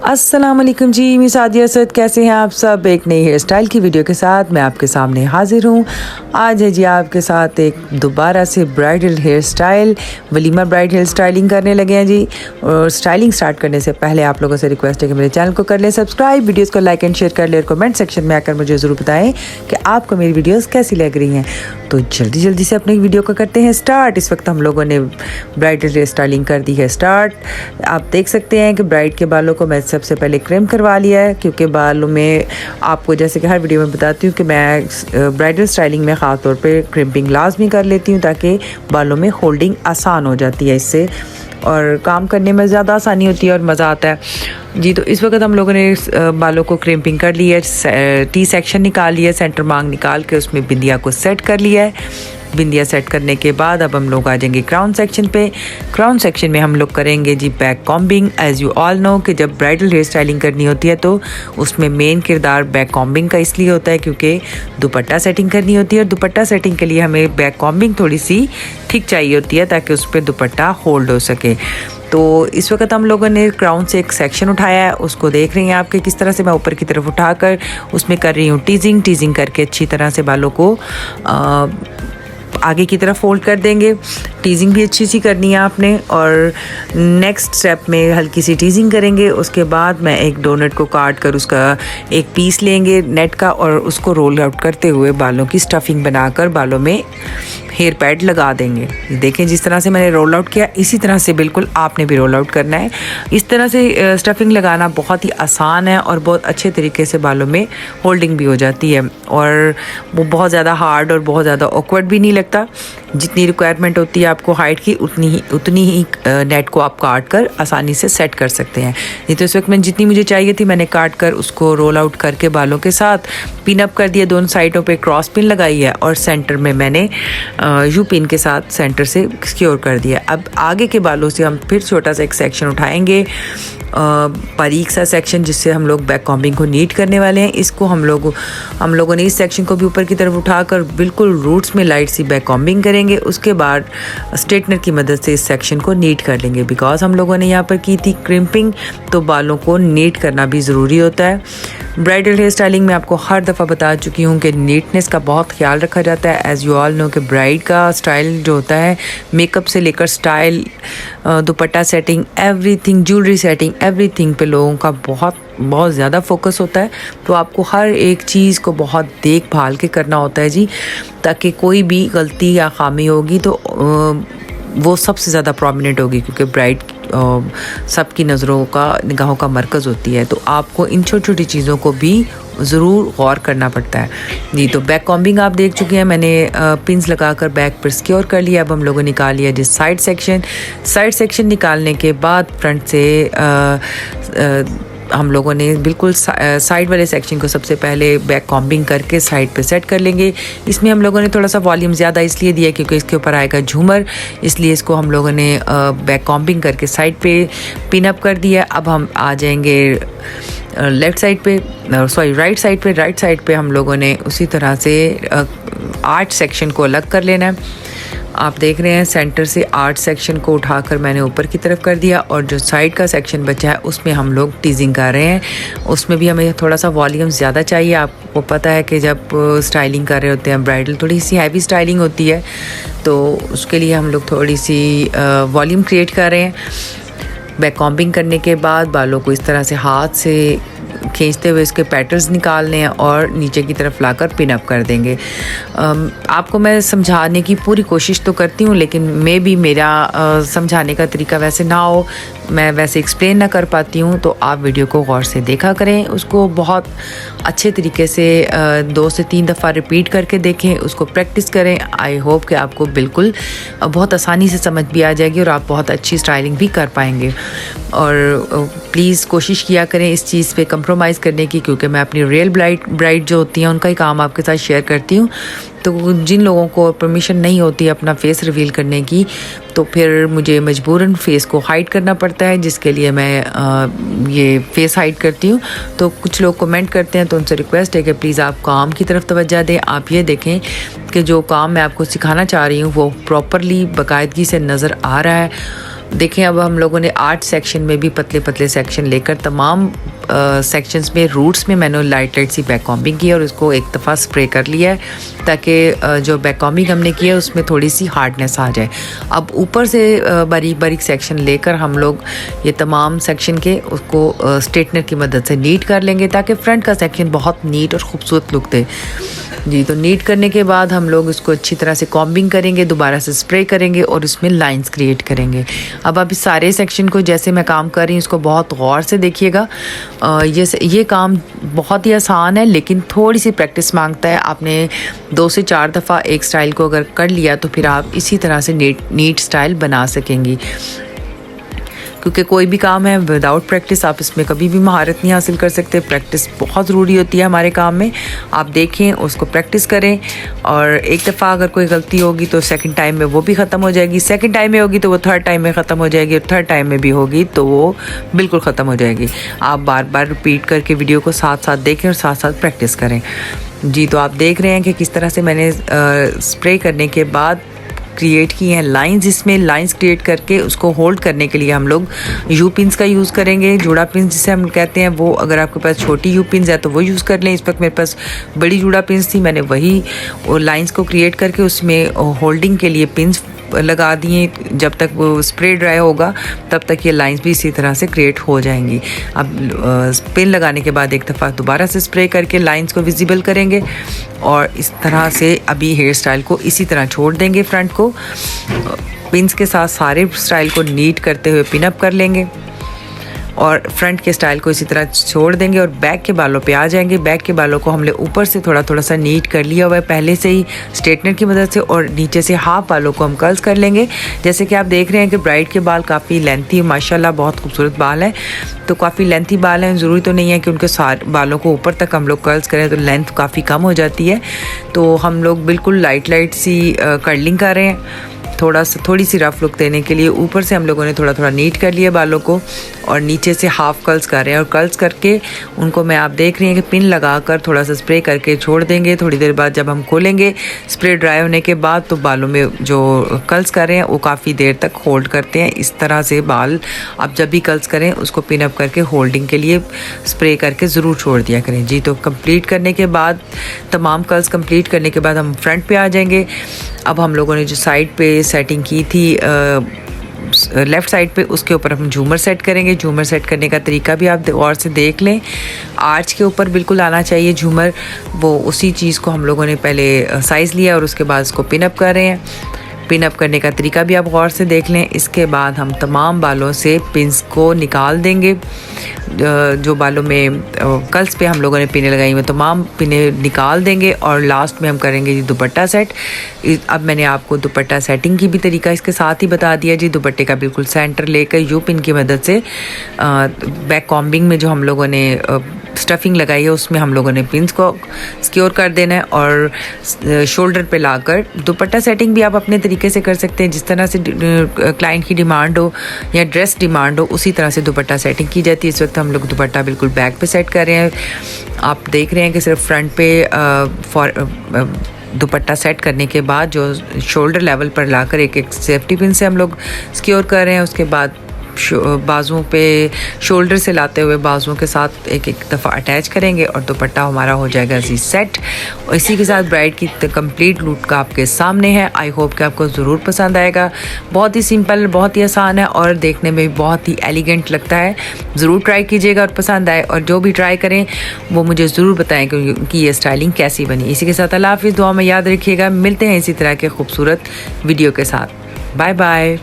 अस्सलाम वालेकुम जी, मैं सादिया असद। कैसे हैं आप सब? एक नई हेयर स्टाइल की वीडियो के साथ मैं आपके सामने हाजिर हूँ। आज है जी आपके साथ एक दोबारा से ब्राइडल हेयर स्टाइल, वलीमा ब्राइड हेयर स्टाइलिंग करने लगे हैं जी। और स्टाइलिंग स्टार्ट करने से पहले आप लोगों से रिक्वेस्ट है कि मेरे चैनल को कर लें सब्सक्राइब, वीडियोज़ को लाइक एंड शेयर कर लें और कमेंट सेक्शन में आकर मुझे ज़रूर बताएँ कि आपको मेरी वीडियोज़ कैसी लग रही हैं। तो जल्दी से अपनी वीडियो को करते हैं स्टार्ट। इस वक्त हम लोगों ने ब्राइडल हेयर स्टाइलिंग कर दी है स्टार्ट। आप देख सकते हैं कि ब्राइड के बालों को मैं सबसे पहले क्रिम करवा लिया है, क्योंकि बालों में आपको जैसे कि हर वीडियो में बताती हूँ कि मैं ब्राइडल स्टाइलिंग में ख़ास तौर पे क्रिम्पिंग लाजमी कर लेती हूँ ताकि बालों में होल्डिंग आसान हो जाती है इससे, और काम करने में ज़्यादा आसानी होती है और मज़ा आता है जी। तो इस वक्त हम लोगों ने बालों को क्रिम्पिंग कर लिया है, टी सेक्शन निकाल लिया है, सेंटर मांग निकाल के उसमें बिंदिया को सेट कर लिया है। बिंदिया सेट करने के बाद अब हम लोग आ जाएंगे क्राउन सेक्शन पे। क्राउन सेक्शन में हम लोग करेंगे जी back combing. As you all know कि जब ब्राइडल हेयर स्टाइलिंग करनी होती है तो उसमें मेन किरदार बैक कॉम्बिंग का इसलिए होता है क्योंकि दुपट्टा सेटिंग करनी होती है, और दुपट्टा सेटिंग के लिए हमें बैक कॉम्बिंग थोड़ी सी ठीक चाहिए होती है ताकि उस पर दुपट्टा होल्ड हो सके। तो इस वक्त हम लोगों ने क्राउन से एक सेक्शन उठाया है, उसको देख रहे हैं आपके किस तरह से मैं ऊपर की तरफ उठाकर उसमें कर रही हूँ टीजिंग करके अच्छी तरह से बालों को आगे की तरफ फोल्ड कर देंगे। टीजिंग भी अच्छी सी करनी है आपने, और नेक्स्ट स्टेप में हल्की सी टीजिंग करेंगे। उसके बाद मैं एक डोनट को काट कर उसका एक पीस लेंगे नेट का, और उसको रोल आउट करते हुए बालों की स्टफिंग बनाकर बालों में हेयर पैड लगा देंगे। देखें जिस तरह से मैंने रोल आउट किया इसी तरह से बिल्कुल आपने भी रोल आउट करना है। इस तरह से स्टफिंग लगाना बहुत ही आसान है और बहुत अच्छे तरीके से बालों में होल्डिंग भी हो जाती है, और वो बहुत ज़्यादा हार्ड और बहुत ज़्यादा ऑकवर्ड भी नहीं लगता। जितनी रिक्वायरमेंट होती है आपको हाइट की उतनी ही नेट को आप काट कर आसानी से सेट कर सकते हैं। नहीं तो इस वक्त मैं जितनी मुझे चाहिए थी मैंने काट कर उसको रोल आउट करके बालों के साथ पिन अप कर दिया, दोनों साइडों पे क्रॉस पिन लगाई है, और सेंटर में मैंने यू पिन के साथ सेंटर से सिक्योर कर दिया। अब आगे के बालों से हम फिर छोटा सा एक सेक्शन उठाएंगे, बारीक सा सेक्शन, जिससे हम लोग बैक कॉम्बिंग को नीट करने वाले हैं। इसको हम लोगों ने इस सेक्शन को भी ऊपर की तरफ उठाकर बिल्कुल रूट्स में लाइट सी बैक कॉम्बिंग करेंगे। उसके बाद स्ट्रेटनर की मदद से इस सेक्शन को नीट कर लेंगे। बिकॉज हम लोगों ने यहाँ पर की थी क्रिम्पिंग, तो बालों को नीट करना भी ज़रूरी होता है। ब्राइडल हेयर स्टाइलिंग में आपको हर दफ़ा बता चुकी हूँ कि नीटनेस का बहुत ख्याल रखा जाता है। एज़ यू ऑल नो कि ब्राइड का स्टाइल जो होता है, मेकअप से लेकर स्टाइल, दुपट्टा setting, everything, jewellery setting, everything पे लोगों का बहुत ज़्यादा फोकस होता है। तो आपको हर एक चीज़ को बहुत देखभाल के करना होता है जी, ताकि कोई भी गलती या खामी होगी तो वो सबसे ज़्यादा प्रोमिनेंट होगी, क्योंकि ब्राइड सबकी निगाहों का मरकज़ होती है। तो आपको इन छोटी छोटी चीज़ों को भी ज़रूर गौर करना पड़ता है जी। तो बैक कॉम्बिंग आप देख चुके हैं, मैंने पिंस लगाकर बैक पर सिक्योर कर लिया। अब हम लोगों ने निकाल लिया जिस साइड सेक्शन निकालने के बाद फ्रंट से हम लोगों ने बिल्कुल साइड वाले सेक्शन को सबसे पहले बैक कॉम्बिंग करके साइड पे सेट कर लेंगे। इसमें हम लोगों ने थोड़ा सा वॉल्यूम ज़्यादा इसलिए दिया क्योंकि इसके ऊपर आएगा झूमर, इसलिए इसको हम लोगों ने बैक कॉम्बिंग करके साइड पे पिन अप कर दिया। अब हम आ जाएंगे राइट साइड पे हम लोगों ने उसी तरह से आर्च सेक्शन को अलग कर लेना है। आप देख रहे हैं सेंटर से आर्च सेक्शन को उठाकर मैंने ऊपर की तरफ कर दिया, और जो साइड का सेक्शन बचा है उसमें हम लोग टीजिंग कर रहे हैं। उसमें भी हमें थोड़ा सा वॉल्यूम ज़्यादा चाहिए। आपको पता है कि जब स्टाइलिंग कर रहे होते हैं ब्राइडल, थोड़ी सी हैवी स्टाइलिंग होती है, तो उसके लिए हम लोग थोड़ी सी वॉल्यूम क्रिएट कर रहे हैं। बैक कॉम्बिंग करने के बाद बालों को इस तरह से हाथ से खींचते हुए इसके पैटर्न्स निकालने हैं और नीचे की तरफ लाकर पिन अप कर देंगे। आपको मैं समझाने की पूरी कोशिश तो करती हूँ, लेकिन मेरा समझाने का तरीका वैसे ना हो, मैं वैसे एक्सप्लेन ना कर पाती हूँ, तो आप वीडियो को गौर से देखा करें, उसको बहुत अच्छे तरीके से 2 से 3 दफ़ा रिपीट करके देखें, उसको प्रैक्टिस करें। आई होप कि आपको बिल्कुल बहुत आसानी से समझ भी आ जाएगी और आप बहुत अच्छी स्टाइलिंग भी कर पाएंगे। और प्लीज़ कोशिश किया करें इस चीज़ पे कंप्रोमाइज़ करने की, क्योंकि मैं अपनी रियल ब्राइड जो होती हैं उनका ही काम आपके साथ शेयर करती हूँ। तो जिन लोगों को परमिशन नहीं होती अपना फेस रिवील करने की, तो फिर मुझे मजबूरन फेस को हाइड करना पड़ता है, जिसके लिए मैं ये फेस हाइड करती हूँ। तो कुछ लोग कमेंट करते हैं, तो उनसे रिक्वेस्ट है कि प्लीज़ आप काम की तरफ तवज्जो दें। आप ये देखें कि जो काम मैं आपको सिखाना चाह रही हूँ वो प्रॉपरली बाकायदगी से नज़र आ रहा है, देखें अब हम लोगों ने 8 सेक्शन में भी पतले पतले सेक्शन लेकर तमाम सेक्शंस में रूट्स में मैंने लाइट सी बैक कॉम्बिंग की है और उसको एक दफ़ा स्प्रे कर लिया है ताकि जो बैक कॉम्बिंग हमने की है उसमें थोड़ी सी हार्डनेस आ जाए। अब ऊपर से बारीक बारीक सेक्शन लेकर हम लोग ये तमाम सेक्शन के उसको स्ट्रेटनर की मदद से नीट कर लेंगे ताकि फ्रंट का सेक्शन बहुत नीट और ख़ूबसूरत लुक दे जी। तो नीट करने के बाद हम लोग इसको अच्छी तरह से कॉम्बिंग करेंगे, दोबारा से स्प्रे करेंगे और इसमें लाइंस क्रिएट करेंगे। अब आप इस सारे सेक्शन को जैसे मैं काम कर रही हूँ इसको बहुत गौर से देखिएगा। ये काम बहुत ही आसान है लेकिन थोड़ी सी प्रैक्टिस मांगता है। आपने 2 से 4 दफ़ा एक स्टाइल को अगर कर लिया तो फिर आप इसी तरह से नीट स्टाइल बना सकेंगी, क्योंकि कोई भी काम है विदाउट प्रैक्टिस आप इसमें कभी भी महारत नहीं हासिल कर सकते। प्रैक्टिस बहुत ज़रूरी होती है हमारे काम में। आप देखें, उसको प्रैक्टिस करें और एक दफ़ा अगर कोई गलती होगी तो सेकंड टाइम में वो भी ख़त्म हो जाएगी, सेकंड टाइम में होगी तो वो थर्ड टाइम में ख़त्म हो जाएगी और थर्ड टाइम में भी होगी तो वो बिल्कुल ख़त्म हो जाएगी। आप बार बार रिपीट करके वीडियो को साथ साथ देखें और साथ साथ प्रैक्टिस करें जी। तो आप देख रहे हैं कि किस तरह से मैंने स्प्रे करने के बाद क्रिएट की हैं लाइंस। इसमें लाइंस क्रिएट करके उसको होल्ड करने के लिए हम लोग यू पिन्स का यूज़ करेंगे, जूड़ा पिन्स जिसे हम कहते हैं। वो अगर आपके पास छोटी यू पिन्स है तो वो यूज़ कर लें। इस वक्त मेरे पास बड़ी जूड़ा पिन्स थी, मैंने वही लाइंस को क्रिएट करके उसमें होल्डिंग के लिए पिन्स लगा दिए। जब तक वो स्प्रे ड्राई होगा तब तक ये लाइंस भी इसी तरह से क्रिएट हो जाएंगी। अब पिन लगाने के बाद एक दफ़ा दोबारा से स्प्रे करके लाइंस को विजिबल करेंगे और इस तरह से अभी हेयर स्टाइल को इसी तरह छोड़ देंगे। फ्रंट को पिन्स के साथ सारे स्टाइल को नीट करते हुए पिन अप कर लेंगे और फ्रंट के स्टाइल को इसी तरह छोड़ देंगे और बैक के बालों पे आ जाएंगे। बैक के बालों को हमने ऊपर से थोड़ा थोड़ा सा नीट कर लिया हुआ है पहले से ही स्ट्रेटनर की मदद से, और नीचे से हाफ बालों को हम कर्ल्स कर लेंगे। जैसे कि आप देख रहे हैं कि ब्राइड के बाल काफ़ी लेंथी, माशाल्लाह बहुत खूबसूरत बाल हैं। तो काफ़ी लेंथी बाल हैं, ज़रूरी तो नहीं है कि उनके सारे बालों को ऊपर तक हम लोग कर्ल्स करें तो लेंथ काफ़ी कम हो जाती है। तो हम लोग बिल्कुल लाइट सी कर्लिंग कर रहे हैं थोड़ी सी रफ लुक देने के लिए। ऊपर से हम लोगों ने थोड़ा थोड़ा नीट कर लिया बालों को और नीचे से हाफ कर्ल्स कर रहे हैं और कर्ल्स करके उनको मैं आप देख रही हैं कि पिन लगाकर थोड़ा सा स्प्रे करके छोड़ देंगे। थोड़ी देर बाद जब हम खोलेंगे स्प्रे ड्राई होने के बाद तो बालों में जो कर्ल्स कर रहे हैं वो काफ़ी देर तक होल्ड करते हैं। इस तरह से बाल आप जब भी कर्ल्स करें उसको पिन अप करके होल्डिंग के लिए स्प्रे करके ज़रूर छोड़ दिया करें जी। तो कंप्लीट करने के बाद तमाम कर्ल्स कंप्लीट करने के बाद हम फ्रंट पे आ जाएंगे। अब हम लोगों ने जो साइड पे सेटिंग की थी लेफ़्ट साइड पे, उसके ऊपर हम झूमर सेट करेंगे। झूमर सेट करने का तरीका भी आप और से देख लें। आर्च के ऊपर बिल्कुल आना चाहिए झूमर, वो उसी चीज़ को हम लोगों ने पहले साइज़ लिया और उसके बाद उसको पिन अप कर रहे हैं। पिन अप करने का तरीका भी आप गौर से देख लें। इसके बाद हम तमाम बालों से पिन्स को निकाल देंगे। जो बालों में कर्ल्स पे हम लोगों ने पिनें लगाई हुई तमाम पिनें निकाल देंगे और लास्ट में हम करेंगे जी दुपट्टा सेट। अब मैंने आपको दुपट्टा सेटिंग की भी तरीका इसके साथ ही बता दिया जी। दुपट्टे का बिल्कुल सेंटर लेकर यू पिन की मदद से बैक कॉम्बिंग में जो हम लोगों ने स्टफिंग लगाई है उसमें हम लोगों ने पिन्स को सिक्योर कर देना है और शोल्डर पे लाकर दुपट्टा सेटिंग भी आप अपने तरीके से कर सकते हैं। जिस तरह से क्लाइंट की डिमांड हो या ड्रेस डिमांड हो उसी तरह से दुपट्टा सेटिंग की जाती है। इस वक्त हम लोग दुपट्टा बिल्कुल बैक पे सेट कर रहे हैं। आप देख रहे हैं कि सिर्फ फ्रंट पे दुपट्टा सेट करने के बाद जो शोल्डर लेवल पर लाकर एक एक सेफ्टी पिन से हम लोग सिक्योर कर रहे हैं। उसके बाद बाजुओं पे शोल्डर से लाते हुए बाजुओं के साथ एक एक दफ़ा अटैच करेंगे और दुपट्टा हमारा हो जाएगा जी सेट। और इसी के साथ ब्राइड की कंप्लीट लुक का आपके सामने है। आई होप कि आपको ज़रूर पसंद आएगा। बहुत ही सिंपल, बहुत ही आसान है और देखने में बहुत ही एलिगेंट लगता है। ज़रूर ट्राई कीजिएगा और पसंद आए, और जो भी ट्राई करें वो मुझे ज़रूर बताएं कि ये स्टाइलिंग कैसी बनी। इसी के साथ अल्लाह हाफ़िज़, दुआ में याद रखिएगा। मिलते हैं इसी तरह के खूबसूरत वीडियो के साथ। Bye bye.